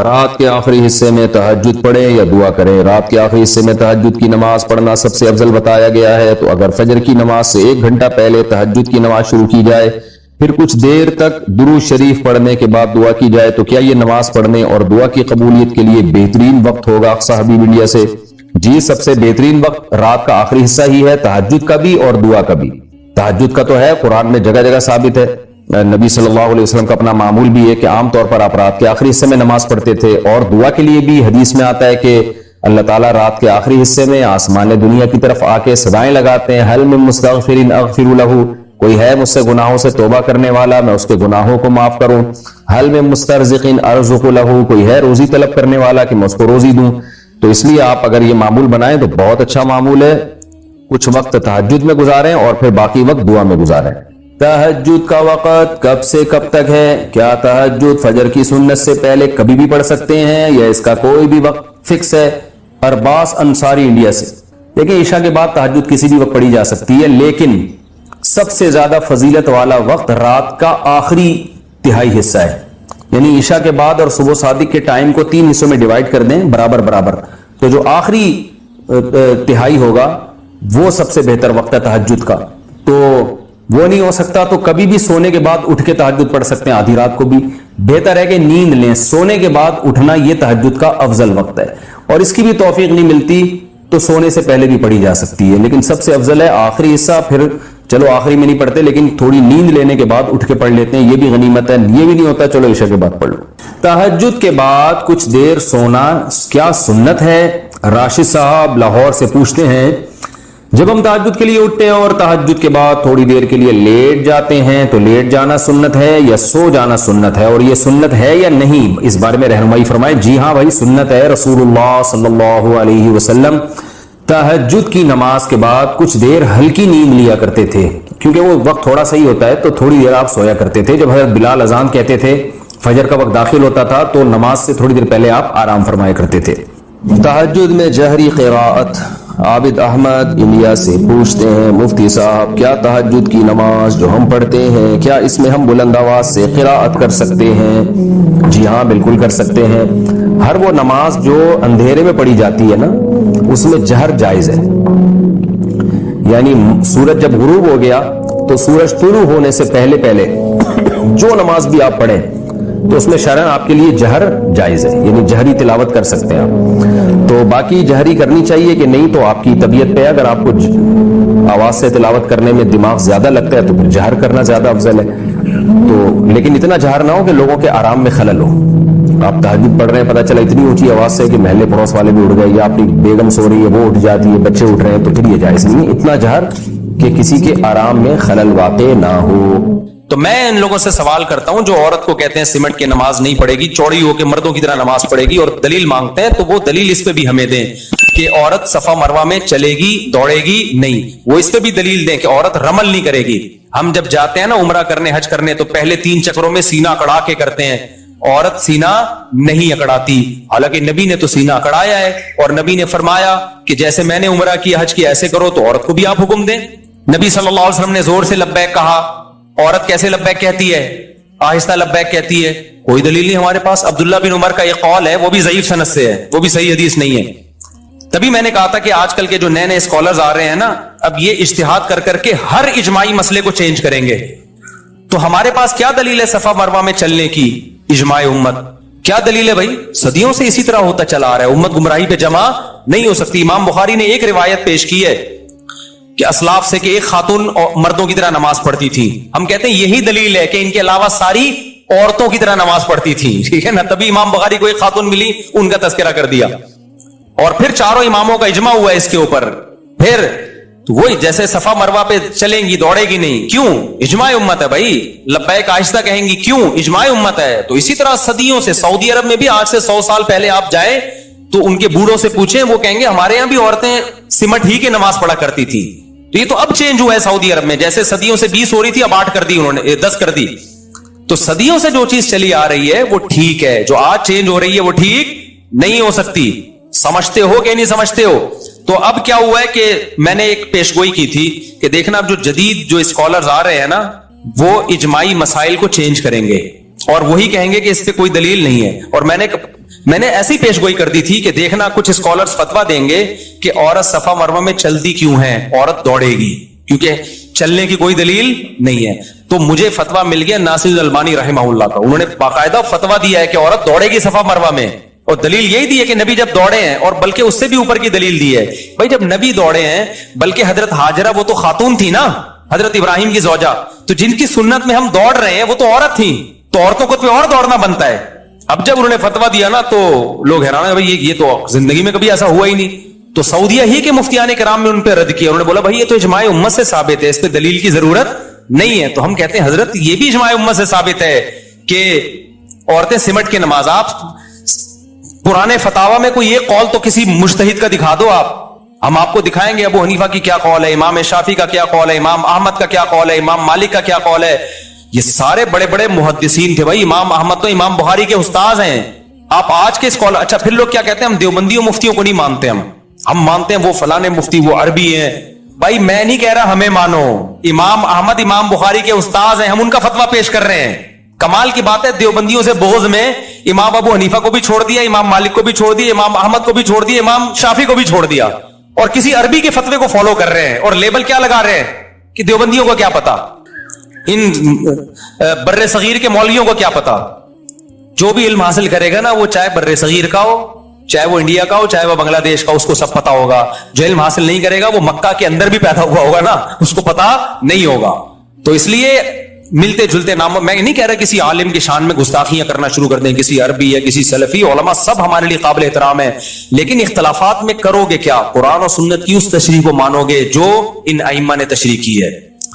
رات کے آخری حصے میں تہجد پڑھیں یا دعا کریں؟ رات کے آخری حصے میں تہجد کی نماز پڑھنا سب سے افضل بتایا گیا ہے، تو اگر فجر کی نماز سے 1 گھنٹہ پہلے تہجد کی نماز شروع کی جائے، پھر کچھ دیر تک درود شریف پڑھنے کے بعد دعا کی جائے، تو کیا یہ نماز پڑھنے اور دعا کی قبولیت کے لیے بہترین وقت ہوگا؟ اقصی حبیب انڈیا سے جی، سب سے بہترین وقت رات کا آخری حصہ ہی ہے، تہجد کا بھی اور دعا کا بھی۔ تہجد کا تو ہے، قرآن میں جگہ جگہ ثابت ہے، نبی صلی اللہ علیہ وسلم کا اپنا معمول بھی ہے کہ عام طور پر آپ رات کے آخری حصے میں نماز پڑھتے تھے، اور دعا کے لیے بھی حدیث میں آتا ہے کہ اللہ تعالیٰ رات کے آخری حصے میں آسمان دنیا کی طرف آ کے صدائیں لگاتے ہیں، حل من مستغفر اغفر لہ، کوئی ہے مجھ سے گناہوں سے توبہ کرنے والا، میں اس کے گناہوں کو معاف کروں، حل من مسترزق ارزق لہ، کوئی ہے روزی طلب کرنے والا کہ میں اس کو روزی دوں۔ تو اس لیے آپ اگر یہ معمول بنائیں تو بہت اچھا معمول ہے، کچھ وقت تہجد میں گزاریں اور پھر باقی وقت دعا میں گزاریں۔ تہجد کا وقت کب سے کب تک ہے؟ کیا تہجد فجر کی سنت سے پہلے کبھی بھی پڑھ سکتے ہیں یا اس کا کوئی بھی وقت فکس ہے؟ ارباس انصاری انڈیا سے، لیکن عشاء کے بعد تہجد کسی بھی وقت پڑھی جا سکتی ہے، لیکن سب سے زیادہ فضیلت والا وقت رات کا آخری تہائی حصہ ہے، یعنی عشاء کے بعد اور صبح صادق کے ٹائم کو 3 حصوں میں ڈیوائڈ کر دیں برابر برابر، تو جو آخری تہائی ہوگا وہ سب سے بہتر وقت ہے تہجد کا۔ تو وہ نہیں ہو سکتا تو کبھی بھی سونے کے بعد اٹھ کے تہجد پڑھ سکتے ہیں، آدھی رات کو بھی بہتر ہے کہ نیند لیں، سونے کے بعد اٹھنا یہ تہجد کا افضل وقت ہے، اور اس کی بھی توفیق نہیں ملتی تو سونے سے پہلے بھی پڑھی جا سکتی ہے، لیکن سب سے افضل ہے آخری حصہ، پھر چلو آخری میں نہیں پڑھتے لیکن تھوڑی نیند لینے کے بعد اٹھ کے پڑھ لیتے ہیں، یہ بھی غنیمت ہے، یہ بھی نہیں ہوتا چلو عشاء کے بعد پڑھ لو۔ تہجد کے بعد کچھ دیر سونا کیا سنت ہے؟ راشد صاحب لاہور سے پوچھتے ہیں، جب ہم تہجد کے لیے اٹھتے ہیں اور تہجد کے بعد تھوڑی دیر کے لیے لیٹ جاتے ہیں تو لیٹ جانا سنت ہے یا سو جانا سنت ہے، اور یہ سنت ہے یا نہیں، اس بارے میں رہنمائی فرمائیں۔ جی ہاں بھائی، سنت ہے، رسول اللہ صلی اللہ علیہ وسلم تہجد کی نماز کے بعد کچھ دیر ہلکی نیند لیا کرتے تھے، کیونکہ وہ وقت تھوڑا صحیح ہوتا ہے، تو تھوڑی دیر آپ سویا کرتے تھے۔ جب حضرت بلال اذان کہتے تھے، فجر کا وقت داخل ہوتا تھا تو نماز سے تھوڑی دیر پہلے آپ آرام فرمایا کرتے تھے۔ تہجد میں جہری قراءت، عابد احمد انڈیا سے پوچھتے ہیں، مفتی صاحب کیا تہجد کی نماز جو ہم پڑھتے ہیں کیا اس میں ہم بلند آواز سے قراءت کر سکتے ہیں؟ جی ہاں بالکل کر سکتے ہیں، ہر وہ نماز جو اندھیرے میں پڑھی جاتی ہے نا اس میں جہر جائز ہے، یعنی سورج جب غروب ہو گیا تو سورج طلوع ہونے سے پہلے پہلے جو نماز بھی آپ پڑھیں تو اس میں شرعاً آپ کے لیے جہر جائز ہے، یعنی جہری تلاوت کر سکتے ہیں آپ۔ تو باقی جہری کرنی چاہیے کہ نہیں تو آپ کی طبیعت پہ، اگر آپ کو آواز سے تلاوت کرنے میں دماغ زیادہ لگتا ہے تو پھر جہر کرنا زیادہ افضل ہے، تو لیکن اتنا جہر نہ ہو کہ لوگوں کے آرام میں خلل ہو۔ آپ تہجد پڑھ رہے ہیں، پتہ چلا اتنی اونچی آواز سے کہ محلے پڑوس والے بھی اٹھ گئے، یا اپنی بیگم سو رہی ہے وہ اٹھ جاتی ہے، بچے اٹھ رہے ہیں، تو پھر یہ جائز نہیں ہے، اتنا جہر کہ کسی کے آرام میں خلل واقع نہ ہو۔ تو میں ان لوگوں سے سوال کرتا ہوں جو عورت کو کہتے ہیں سمٹ کے نماز نہیں پڑھے گی، چوڑی ہو کے مردوں کی طرح نماز پڑھے گی اور دلیل مانگتے ہیں، تو وہ دلیل اس پہ بھی ہمیں دیں کہ عورت صفا مروہ میں چلے گی دوڑے گی نہیں، وہ اس پہ بھی دلیل دیں کہ عورت رمل نہیں کرے گی۔ ہم جب جاتے ہیں نا عمرہ کرنے حج کرنے تو پہلے 3 چکروں میں سینہ اکڑا کے کرتے ہیں، عورت سینہ نہیں اکڑاتی، حالانکہ نبی نے تو سینہ اکڑایا ہے، اور نبی نے فرمایا کہ جیسے میں نے عمرہ کی حج کی ایسے کرو، تو عورت کو بھی آپ حکم دیں۔ نبی صلی اللہ علیہ وسلم نے زور سے لبیک کہا، عورت کیسے لبیک کہتی ہے؟ آہستہ لبیک کہتی ہے، کوئی دلیل نہیں ہمارے پاس۔ عبداللہ بن عمر کا یہ قول ہے، وہ بھی ضعیف سند سے ہے، وہ بھی صحیح حدیث نہیں ہے۔ تبھی میں نے کہا تھا کہ آج کل کے جو نئے نئے اسکالرز آ رہے ہیں نا، اب یہ اجتہاد کر کر کے ہر اجماعی مسئلے کو چینج کریں گے، تو ہمارے پاس کیا دلیل ہے صفا مروہ میں چلنے کی؟ اجماع امت کیا دلیل ہے بھائی؟ صدیوں سے اسی طرح ہوتا چلا آ رہا ہے، امت گمراہی پہ جمع نہیں ہو سکتی۔ امام بخاری نے ایک روایت پیش کی ہے کہ اسلاف سے کہ ایک خاتون مردوں کی طرح نماز پڑھتی تھی، ہم کہتے ہیں یہی دلیل ہے کہ ان کے علاوہ ساری عورتوں کی طرح نماز پڑھتی تھی، ٹھیک ہے نا؟ تبھی امام بخاری کو ایک خاتون ملی، ان کا تذکرہ کر دیا، اور پھر چاروں اماموں کا اجماع ہوا ہے اس کے اوپر۔ پھر تو وہی جیسے صفا مروہ پہ چلیں گی دوڑے گی نہیں، کیوں؟ اجماع امت ہے بھائی۔ لبیک آہستہ کہیں گی، کیوں؟ اجماع امت ہے۔ تو اسی طرح صدیوں سے سعودی عرب میں بھی آج سے 100 سال پہلے آپ جائیں تو ان کے بوڑھوں سے پوچھیں، وہ کہیں گے ہمارے یہاں بھی عورتیں سمٹ ہی کے نماز پڑھا کرتی تھی۔ تو یہ تو اب چینج ہوا ہے سعودی عرب میں، جیسے صدیوں سے 20 ہو رہی تھی اب 8 کر دی انہوں نے، 10 کر دی۔ تو صدیوں سے جو چیز چلی آ رہی ہے وہ ٹھیک ہے، جو آج چینج ہو رہی ہے وہ ٹھیک نہیں ہو سکتی۔ سمجھتے ہو کہ نہیں سمجھتے ہو؟ تو اب کیا ہوا ہے کہ میں نے ایک پیشگوئی کی تھی کہ دیکھنا اب جو جدید جو اسکالرز آ رہے ہیں نا وہ اجماعی مسائل کو چینج کریں گے، اور وہی کہیں گے کہ اس پہ کوئی دلیل نہیں ہے. اور میں نے ایسی پیش گوئی کر دی تھی کہ دیکھنا کچھ اسکالرز فتوا دیں گے کہ عورت صفا مروہ میں چلتی کیوں ہے, عورت دوڑے گی, کیونکہ چلنے کی کوئی دلیل نہیں ہے. تو مجھے فتوا مل گیا ناصر الالبانی رحمہ اللہ کا, انہوں نے باقاعدہ فتوا دیا ہے کہ عورت دوڑے گی صفا مروہ میں, اور دلیل یہی دی ہے کہ نبی جب دوڑے ہیں, اور بلکہ اس سے بھی اوپر کی دلیل دی ہے. بھائی جب نبی دوڑے ہیں, بلکہ حضرت ہاجرہ وہ تو خاتون تھی نا, حضرت ابراہیم کی زوجہ, تو جن کی سنت میں ہم دوڑ رہے ہیں وہ تو عورت تھی, تو عورتوں کو تو اور دوڑنا بنتا ہے. اب جب انہوں نے فتوا دیا نا تو لوگ حیران ہے, بھائی یہ تو زندگی میں کبھی ایسا ہوا ہی نہیں. تو سعودیہ ہی کے مفتیان کرام نے ان پہ رد کیا, انہوں نے بولا بھائی یہ تو اجماع امت سے ثابت ہے, اس پہ دلیل کی ضرورت نہیں ہے. تو ہم کہتے ہیں حضرت یہ بھی اجماع امت سے ثابت ہے کہ عورتیں سمٹ کے نماز. آپ پرانے فتاوا میں کوئی ایک قول تو کسی مجتہد کا دکھا دو, ہم آپ کو دکھائیں گے ابو حنیفہ کی کیا قول ہے, امام شافعی کا کیا قول ہے, امام احمد کا کیا قول ہے, امام مالک کا کیا قول ہے. یہ سارے بڑے بڑے محدثین تھے بھائی. امام احمد تو امام بخاری کے استاذ ہیں. آپ آج کے اسکالر, اچھا پھر لوگ کیا کہتے ہیں, ہم دیوبندیوں مفتیوں کو نہیں مانتے, ہم مانتے ہیں وہ فلانے مفتی وہ عربی ہیں. بھائی میں نہیں کہہ رہا ہمیں مانو, امام احمد امام بخاری کے استاذ ہیں, ہم ان کا فتوا پیش کر رہے ہیں. کمال کی بات ہے, دیوبندیوں سے بغض میں امام ابو حنیفہ کو بھی چھوڑ دیا, امام مالک کو بھی چھوڑ دیا, امام احمد کو بھی چھوڑ دیا, امام شافعی کو بھی چھوڑ دیا, اور کسی عربی کے فتوے کو فالو کر رہے ہیں. اور لیبل کیا لگا رہے ہیں کہ دیوبندیوں کو کیا پتا, ان بر صغیر کے مولویوں کو کیا پتا. جو بھی علم حاصل کرے گا نا, وہ چاہے بر صغیر کا ہو, چاہے وہ انڈیا کا ہو, چاہے وہ بنگلہ دیش کا, اس کو سب پتا ہوگا. جو علم حاصل نہیں کرے گا وہ مکہ کے اندر بھی پیدا ہوا ہوگا نا, اس کو پتا نہیں ہوگا. تو اس لیے ملتے جلتے نام, میں نہیں کہہ رہا کسی عالم کی شان میں گستاخیاں کرنا شروع کر دیں, کسی عربی یا کسی سلفی, علماء سب ہمارے لیے قابل احترام ہے, لیکن اختلافات میں کرو گے کیا, قرآن و سنت کی اس تشریح کو مانو گے جو ان ائمہ نے تشریح کی ہے.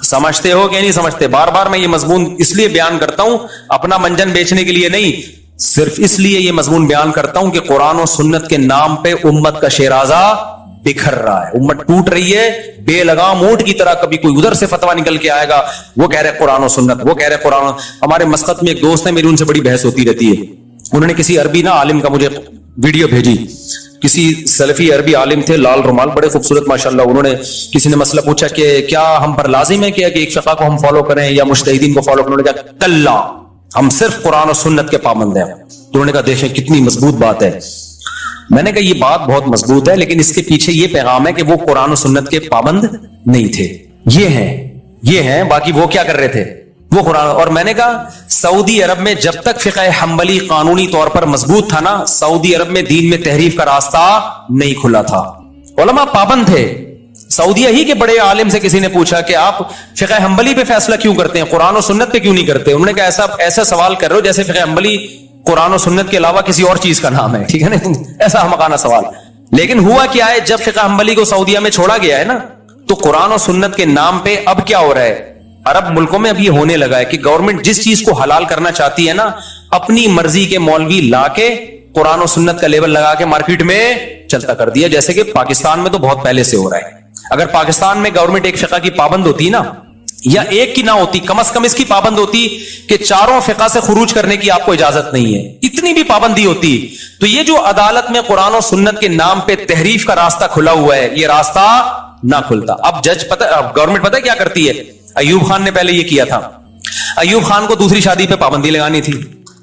سمجھتے ہو کہ نہیں سمجھتے؟ بار بار میں یہ مضمون اس لیے بیان کرتا ہوں, اپنا منجن بیچنے کے لیے نہیں, صرف اس لیے یہ مضمون بیان کرتا ہوں کہ قرآن و سنت کے نام پہ امت کا شیرازہ بکھر رہا ہے, امت ٹوٹ رہی ہے بے لگام اونٹ کی طرح. کبھی کوئی ادھر سے فتوا نکل کے آئے گا, وہ کہہ رہے قرآن و سنت, وہ کہہ رہے قرآن. ہمارے مسقط میں ایک دوست ہے, میری ان سے بڑی بحث ہوتی رہتی ہے. انہوں نے کسی عربی نا عالم کا مجھے ویڈیو بھیجی, کسی سلفی عربی عالم تھے, لال رومال, بڑے خوبصورت ماشاءاللہ. انہوں نے کسی نے مسئلہ پوچھا کہ کیا ہم پر لازم ہے کہ ایک فقہ کو ہم فالو کریں یا مجتہدین کو فالو کریں؟ انہوں نے کہا کلا, ہم صرف قرآن و سنت کے پابند ہیں. تو انہوں نے کہا دیکھیں کتنی مضبوط بات ہے. میں نے کہا یہ بات بہت مضبوط ہے, لیکن اس کے پیچھے یہ پیغام ہے کہ وہ قرآن و سنت کے پابند نہیں تھے, یہ ہیں, باقی وہ کیا کر رہے تھے, وہ قرآن. اور میں نے کہا سعودی عرب میں جب تک فقہ حنبلی قانونی طور پر مضبوط تھا نا, سعودی عرب میں دین میں تحریف کا راستہ نہیں کھلا تھا, علماء پابند تھے. سعودیہ ہی کے بڑے عالم سے کسی نے پوچھا کہ آپ فقہ حنبلی پہ فیصلہ کیوں کرتے ہیں, قرآن و سنت پہ کیوں نہیں کرتے؟ انہوں نے کہا ایسا سوال کر رہے ہو جیسے فقہ حنبلی قرآن و سنت کے علاوہ کسی اور چیز کا نام ہے, ٹھیک ہے نا, ایسا احمقانہ سوال. لیکن ہوا کیا ہے, جب فقہ حنبلی کو سعودیہ میں چھوڑا گیا ہے نا, تو قرآن و سنت کے نام پہ اب کیا ہو رہا ہے, عرب ملکوں میں اب یہ ہونے لگا ہے کہ گورنمنٹ جس چیز کو حلال کرنا چاہتی ہے نا, اپنی مرضی کے مولوی لا کے قرآن و سنت کا لیبل لگا کے مارکیٹ میں چلتا کر دیا. جیسے کہ پاکستان میں تو بہت پہلے سے ہو رہا ہے. اگر پاکستان میں گورنمنٹ ایک فقہ کی پابند ہوتی نا, یا ایک کی نہ ہوتی, کم از کم اس کی پابند ہوتی کہ چاروں فقہ سے خروج کرنے کی آپ کو اجازت نہیں ہے, اتنی بھی پابندی ہوتی, تو یہ جو عدالت میں قرآن و سنت کے نام پہ تحریف کا راستہ کھلا ہوا ہے, یہ راستہ نہ کھلتا. اب جج گورنمنٹ پتہ کیا کرتی ہے, ایوب خان نے پہلے یہ کیا تھا. ایوب خان کو دوسری شادی پہ پابندی لگانی تھی,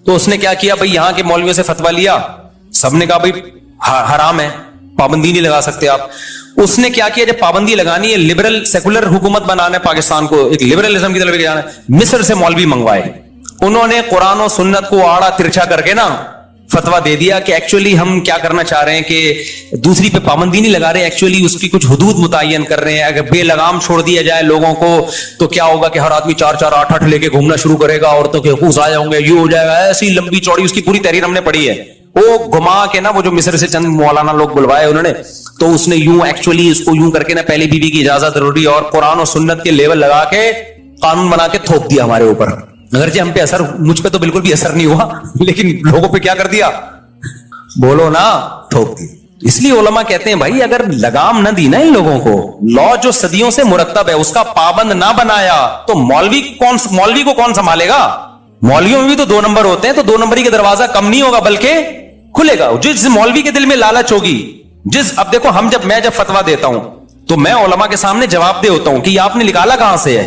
تو اس نے کیا کیا, بھائی یہاں کے مولویوں سے فتویٰ لیا, سب نے کہا بھائی حرام ہے, پابندی نہیں لگا سکتے آپ. اس نے کیا کیا, جب پابندی لگانی ہے, لبرل سیکولر حکومت بنانا ہے پاکستان کو, ایک لبرلزم کی طرف لے جانا ہے, مصر سے مولوی منگوائے. انہوں نے قرآن و سنت کو آڑا ترچھا کر کے نا فتوا دے دیا کہ ایکچولی ہم کیا کرنا چاہ رہے ہیں کہ دوسری پہ پابندی نہیں لگا رہے, ایکچولی اس کی کچھ حدود متعین کر رہے ہیں. اگر بے لگام چھوڑ دیا جائے لوگوں کو تو کیا ہوگا کہ ہر آدمی 4-4 8-8 لے کے گھومنا شروع کرے گا, عورتوں کے حقوق ضائع ہوں گے, یہ ہو جائے گا. ایسی لمبی چوڑی اس کی پوری تحریر ہم نے پڑھی ہے. وہ گھما کے نا, وہ جو مصر سے چند مولانا لوگ بلوائے انہوں نے, تو اس نے یوں ایکچولی اس کو یوں کر کے نا پہلی بیوی کی اجازت ضروری اور قرآن و سنت کے لیول لگا کے قانون بنا کے تھوپ دیا ہمارے اوپر. اگرچہ ہم پہ اثر, مجھ پہ تو بالکل بھی اثر نہیں ہوا, لیکن لوگوں پہ کیا کر دیا, بولو نا, تھوپ دی. اس لیے علماء کہتے ہیں بھائی اگر لگام نہ دی نا ان لوگوں کو, لا جو صدیوں سے مرتب ہے اس کا پابند نہ بنایا, تو مولوی کو کون سنبھالے گا؟ مولویوں میں بھی تو 2 نمبر ہوتے ہیں, تو 2 نمبری کا دروازہ کم نہیں ہوگا بلکہ کھلے گا. جس مولوی کے دل میں لالچ ہوگی, اب دیکھو میں جب فتوا دیتا ہوں تو میں علماء کے سامنے جواب دے ہوتا ہوں کہ یہ آپ نے نکالا کہاں سے ہے,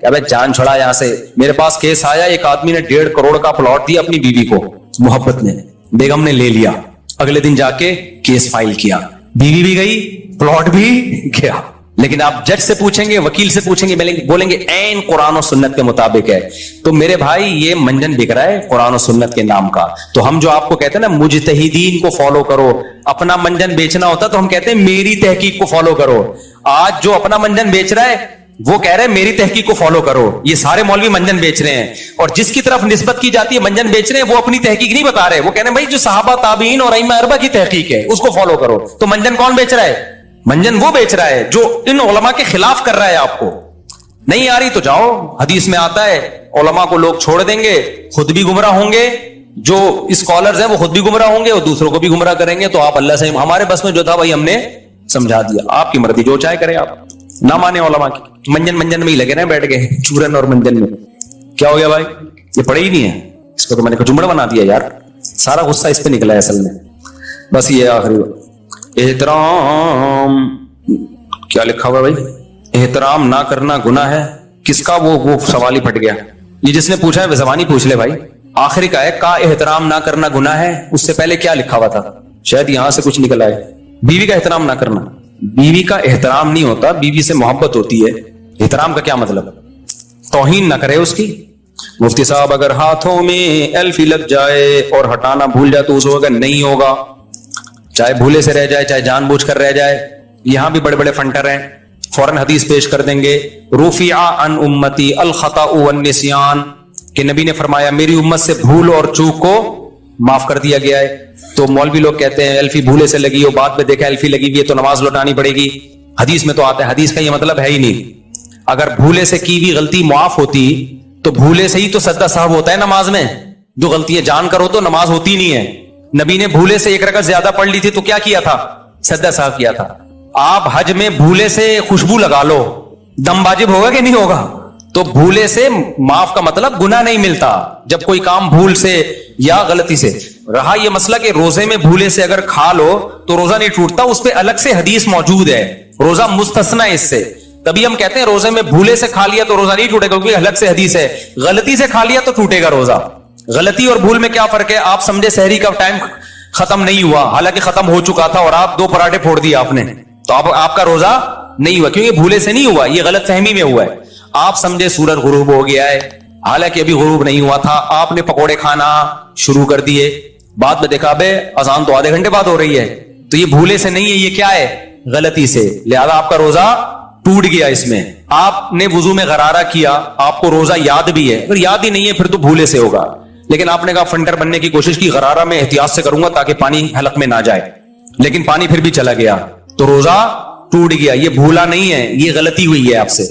کہ ابے جان چھڑا یہاں سے. میرے پاس کیس آیا, ایک آدمی نے 1.5 کروڑ کا پلاٹ دیا اپنی بیوی کو, محبت میں, بیگم نے لے لیا, اگلے دن جا کے کیس فائل کیا, بیوی بھی گئی, پلاٹ بھی گیا. لیکن آپ جج سے پوچھیں گے, وکیل سے پوچھیں گے, بولیں گے عین قرآن و سنت کے مطابق ہے. تو میرے بھائی یہ منجن بک رہا ہے قرآن و سنت کے نام کا. تو ہم جو آپ کو کہتے ہیں نا مجتہدین کو فالو کرو, اپنا منجن بیچنا ہوتا تو ہم کہتے ہیں میری تحقیق کو فالو کرو. آج جو اپنا منجن بیچ رہا ہے وہ کہہ رہے ہیں میری تحقیق کو فالو کرو. یہ سارے مولوی منجن بیچ رہے ہیں, اور جس کی طرف نسبت کی جاتی ہے منجن بیچ رہے ہیں وہ اپنی تحقیق نہیں بتا رہے. وہ کہہ رہے ہیں بھائی جو صحابہ تابعین اور ائمہ اربعہ کی تحقیق ہے اس کو فالو کرو. تو منجن کون بیچ رہا ہے؟ منجن وہ بیچ رہا ہے جو ان علماء کے خلاف کر رہا ہے. آپ کو نہیں آ رہی تو جاؤ, حدیث میں آتا ہے علماء کو لوگ چھوڑ دیں گے, خود بھی گمراہ ہوں گے, جو اسکالرز ہیں وہ خود بھی گمراہ ہوں گے اور دوسروں کو بھی گمراہ کریں گے. تو آپ اللہ سے, ہمارے بس میں جو تھا بھائی ہم نے سمجھا دیا, آپ کی مرضی, جو چاہے کرے. آپ نہ مانے علماء کی, منجن میں ہی لگے نا بیٹھ گئے, چورن اور منجن میں. کیا ہو گیا بھائی, یہ پڑے ہی نہیں ہے, اس کو تو میں نے کچمڑ بنا دیا یار. سارا غصہ اس پہ نکلا ہے اصل میں. بس یہ آخری احترام, کیا لکھا ہوا بھائی, احترام نہ کرنا گناہ ہے. کس کا وہ سوال ہی پھٹ گیا. یہ جس نے پوچھا ہے وہ زبانی پوچھ لے بھائی. آخری کا ہے کا احترام نہ کرنا گناہ ہے, اس سے پہلے کیا لکھا ہوا تھا, شاید یہاں سے کچھ نکل آئے. بیوی کا احترام نہ کرنا, بیوی کا احترام نہیں ہوتا, بیوی سے محبت ہوتی ہے. احترام کا کیا مطلب, توہین نہ کرے اس کی. مفتی صاحب اگر ہاتھوں میں ایلفی لگ جائے اور ہٹانا بھول جائے تو اس وقت نہیں ہوگا, چاہے بھولے سے رہ جائے چاہے جان بوجھ کر رہ جائے. یہاں بھی بڑے بڑے فنٹر ہیں, فوراً حدیث پیش کر دیں گے, رفع عن امتی الخطأ والنسیان, کہ نبی نے فرمایا میری امت سے بھول اور چوک کو معاف کر دیا گیا ہے. تو مولوی لوگ کہتے ہیں الفی بھولے سے لگی ہو, بعد میں دیکھا الفی لگی ہوئی ہے تو نماز لوٹانی پڑے گی. حدیث میں تو آتا ہے, حدیث کا یہ مطلب ہے ہی نہیں. اگر بھولے سے کی بھی غلطی معاف ہوتی تو بھولے سے ہی تو سجدہ صاحب ہوتا ہے نماز میں. جو غلطی جان کر ہو تو نماز ہوتی نہیں ہے. نبی نے بھولے سے 1 رکعت زیادہ پڑھ لی تھی تو کیا کیا تھا, سجدہ صاحب کیا تھا. آپ حج میں بھولے سے خوشبو لگا لو, دم واجب ہوگا کہ نہیں ہوگا؟ تو بھولے سے معاف کا مطلب گناہ نہیں ملتا. جب کوئی کام بھول سے یا غلطی سے. رہا یہ مسئلہ کہ روزے میں بھولے سے اگر کھا لو تو روزہ نہیں ٹوٹتا, اس پہ الگ سے حدیث موجود ہے, روزہ مستثنا ہے اس سے. تبھی ہم کہتے ہیں روزے میں بھولے سے کھا لیا تو روزہ نہیں ٹوٹے گا, کیونکہ الگ سے حدیث ہے. غلطی سے کھا لیا تو ٹوٹے گا روزہ. غلطی اور بھول میں کیا فرق ہے؟ آپ سمجھے سحری کا ٹائم ختم نہیں ہوا, حالانکہ ختم ہو چکا تھا, اور آپ 2 پراٹھے پھوڑ دیے آپ نے, تو آپ کا روزہ نہیں ہوا, کیونکہ بھولے سے نہیں ہوا, یہ غلط فہمی میں ہوا ہے. آپ سمجھے سورج غروب ہو گیا ہے, حالانکہ ابھی غروب نہیں ہوا تھا, آپ نے پکوڑے کھانا شروع کر دیے, بعد میں دیکھا بے اذان تو آدھے گھنٹے بعد ہو رہی ہے, تو یہ بھولے سے نہیں ہے, یہ کیا ہے, غلطی سے. لہذا آپ کا روزہ ٹوٹ گیا. اس میں آپ نے وضو میں غرارہ کیا, آپ کو روزہ یاد بھی ہے, اگر یاد ہی نہیں ہے پھر تو بھولے سے ہوگا. لیکن آپ نے کہا فنڈر بننے کی کوشش کی, غرارہ میں احتیاط سے کروں گا تاکہ پانی حلق میں نہ جائے, لیکن پانی پھر بھی چلا گیا تو روزہ ٹوٹ گیا. یہ بھولا نہیں ہے, یہ غلطی ہوئی ہے آپ سے.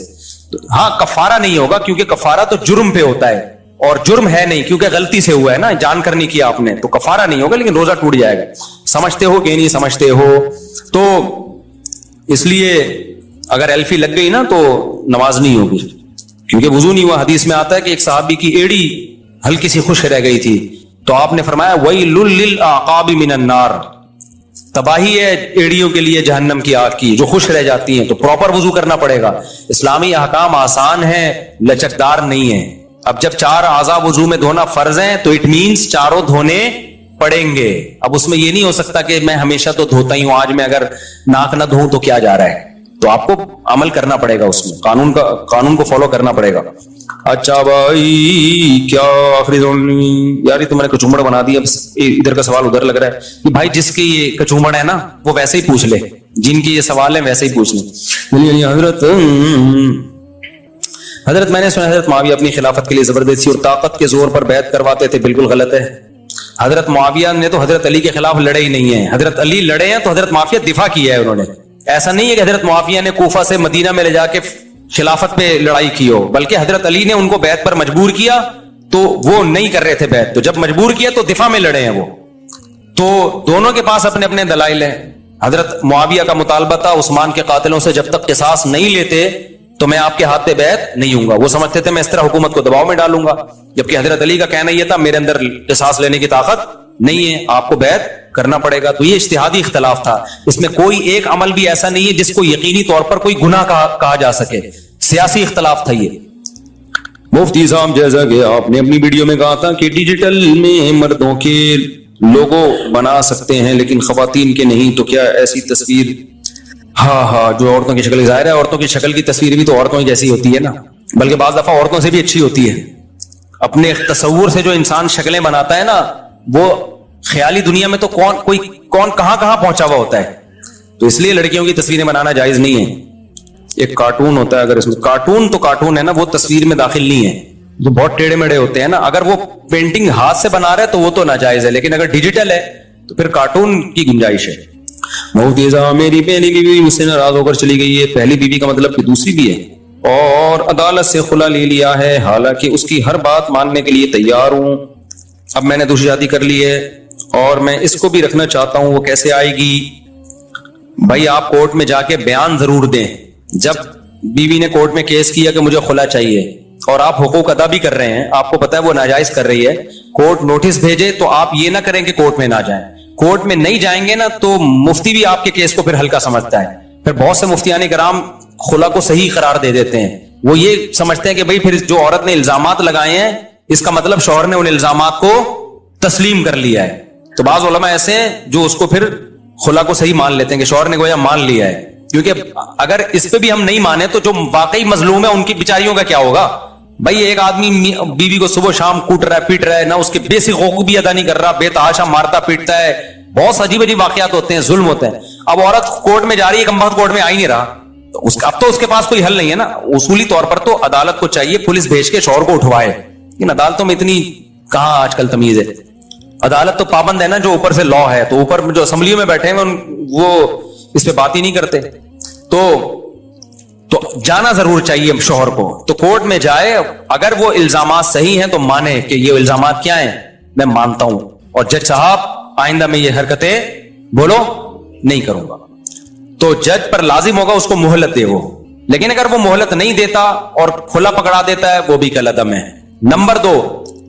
ہاں کفارہ نہیں ہوگا, کیونکہ کفارہ تو جرم پہ ہوتا ہے, اور جرم ہے نہیں کیونکہ غلطی سے ہوا ہے نا, جان کر نہیں کیا آپ نے, تو کفارہ نہیں ہوگا, لیکن روزہ ٹوٹ جائے گا. سمجھتے ہو کہ نہیں سمجھتے ہو؟ تو اس لیے اگر الفی لگ گئی نا تو نماز نہیں ہوگی, کیونکہ وضو نہیں ہوا. حدیث میں آتا ہے کہ ایک صحابی کی ایڑی ہلکی سی خشک رہ گئی تھی, تو آپ نے فرمایا وَيْلٌ لِّلْأَعْقَابِ مِنَ النَّارِ, تباہی ہے ایڑیوں کے لیے جہنم کی آگ کی جو خشک رہ جاتی ہیں. تو پراپر وضو کرنا پڑے گا. اسلامی احکام آسان ہیں, لچکدار نہیں ہیں. اب جب 4 اعضاء وضو میں دھونا فرض ہیں تو اٹ مینس چاروں دھونے پڑیں گے. اب اس میں یہ نہیں ہو سکتا کہ میں ہمیشہ تو دھوتا ہی ہوں, آج میں اگر ناک نہ دھوں تو کیا جا رہا ہے. تو آپ کو عمل کرنا پڑے گا, اس میں قانون کو فالو کرنا پڑے گا. اچھا بھائی کیا آخری یار, تو میں نے کچومڑ بنا دیا, ادھر کا سوال ادھر لگ رہا ہے کہ بھائی جس کی یہ کچومڑ ہے نا وہ ویسے ہی پوچھ لے, جن کی یہ سوال ہے ویسے ہی پوچھ لیں. حضرت میں نے سنا حضرت معاویہ اپنی خلافت کے لیے زبردستی اور طاقت کے زور پر بیعت کرواتے تھے, بالکل غلط ہے. حضرت معاویہ نے تو حضرت علی کے خلاف لڑے ہی نہیں ہیں. حضرت علی لڑے ہیں تو حضرت معاویہ دفاع کیا ہے انہوں نے. ایسا نہیں ہے کہ حضرت معاویہ نے کوفہ سے مدینہ میں لے جا کے خلافت پہ لڑائی کی ہو, بلکہ حضرت علی نے ان کو بیعت پر مجبور کیا, تو وہ نہیں کر رہے تھے بیعت, تو جب مجبور کیا تو دفاع میں لڑے ہیں وہ. تو دونوں کے پاس اپنے اپنے دلائل ہیں. حضرت معاویہ کا مطالبہ تھا عثمان کے قاتلوں سے جب تک قصاص نہیں لیتے تو میں آپ کے ہاتھ پہ بیعت نہیں ہوں گا. وہ سمجھتے تھے میں اس طرح حکومت کو دباؤ میں ڈالوں گا, جبکہ حضرت علی کا کہنا یہ تھا میرے اندر قصاص لینے کی طاقت نہیں ہے, آپ کو بیعت کرنا پڑے گا. تو یہ اجتہادی اختلاف تھا, اس میں کوئی ایک عمل بھی ایسا نہیں ہے جس کو یقینی طور پر کوئی گناہ کہا جا سکے, سیاسی اختلاف تھا یہ. مفتی صاحب, جیسا کہ آپ نے اپنی ویڈیو میں کہا تھا کہ ڈیجیٹل میں مردوں کے لوگو بنا سکتے ہیں لیکن خواتین کے نہیں, تو کیا ایسی تصویر, ہاں جو عورتوں کی شکل, ظاہر ہے عورتوں کی شکل کی تصویر بھی تو عورتوں جیسی ہوتی ہے نا, بلکہ بعض دفعہ عورتوں سے بھی اچھی ہوتی ہے. اپنے تصور سے جو انسان شکلیں بناتا ہے نا, وہ خیالی دنیا میں تو کون کہاں پہنچا ہوا ہوتا ہے. تو اس لیے لڑکیوں کی تصویریں بنانا جائز نہیں ہے. ایک کارٹون ہوتا ہے, اگر اس میں کارٹون ہے نا, وہ تصویر میں داخل نہیں ہے, جو بہت ٹیڑے میڑے ہوتے ہیں نا. اگر وہ پینٹنگ ہاتھ سے بنا رہا ہے تو وہ تو ناجائز ہے, لیکن اگر ڈیجیٹل ہے تو پھر کارٹون کی گنجائش ہے. مفتی صاحب, میری پہلی بیوی مجھ سے ناراض ہو کر چلی گئی ہے. پہلی بیوی کا مطلب کہ دوسری بھی ہے, اور عدالت سے خلا لے لیا ہے, حالانکہ اس کی ہر بات ماننے کے لیے تیار ہوں. اب میں نے دوسری شادی کر لی ہے اور میں اس کو بھی رکھنا چاہتا ہوں, وہ کیسے آئے گی؟ بھائی آپ کورٹ میں جا کے بیان ضرور دیں. جب بیوی نے کورٹ میں کیس کیا کہ مجھے خلا چاہیے اور آپ حقوق ادا بھی کر رہے ہیں, آپ کو پتا ہے وہ ناجائز کر رہی ہے, کورٹ نوٹس بھیجے تو آپ یہ نہ کریں کہ کورٹ میں نہ جائیں. کورٹ میں نہیں جائیں گے نا تو مفتی بھی آپ کے کیس کو پھر ہلکا سمجھتا ہے. پھر بہت سے مفتیان کرام خلا کو صحیح قرار دے دیتے ہیں. وہ یہ سمجھتے ہیں کہ بھئی پھر جو عورت نے الزامات لگائے ہیں اس کا مطلب شوہر نے ان الزامات کو تسلیم کر لیا ہے. تو بعض علماء ایسے ہیں جو اس کو پھر خلا کو صحیح مان لیتے ہیں کہ شوہر نے گویا مان لیا ہے, کیونکہ اگر اس پہ بھی ہم نہیں مانے تو جو واقعی مظلوم ہے ان کی بیچاریوں کا کیا ہوگا. بھائی ایک آدمی بیوی کو صبح شام کوٹ رہا ہے, پیٹ رہا ہے, نہ اس کے بیسک حقوق بھی ادا نہیں کر رہا, بے تحاشا مارتا پیٹتا ہے, بہت عجیب واقعات ہوتے ہیں, ظلم ہوتے ہیں. اب عورت کورٹ میں جا رہی ہے, کم وقت کورٹ میں آ ہی نہیں رہا, تو اب تو اس کے پاس کوئی حل نہیں ہے نا. اصولی طور پر تو عدالت کو چاہیے پولیس بھیج کے شوہر کو اٹھوائے. لیکن عدالتوں میں اتنی کہاں آج کل تمیز ہے. عدالت تو پابند ہے نا, جو اوپر سے لا ہے, تو اوپر جو اسمبلیوں میں بیٹھے ہیں وہ اس پہ بات ہی نہیں کرتے. تو جانا ضرور چاہیے شوہر کو. تو کورٹ میں جائے, اگر وہ الزامات صحیح ہیں تو مانے کہ یہ الزامات کیا ہیں, میں مانتا ہوں, اور جج صاحب آئندہ میں یہ حرکتیں بولو نہیں کروں گا. تو جج پر لازم ہوگا اس کو مہلت دے وہ. لیکن اگر وہ مہلت نہیں دیتا اور کھلا پکڑا دیتا ہے, وہ بھی کالعدم ہے. نمبر 2,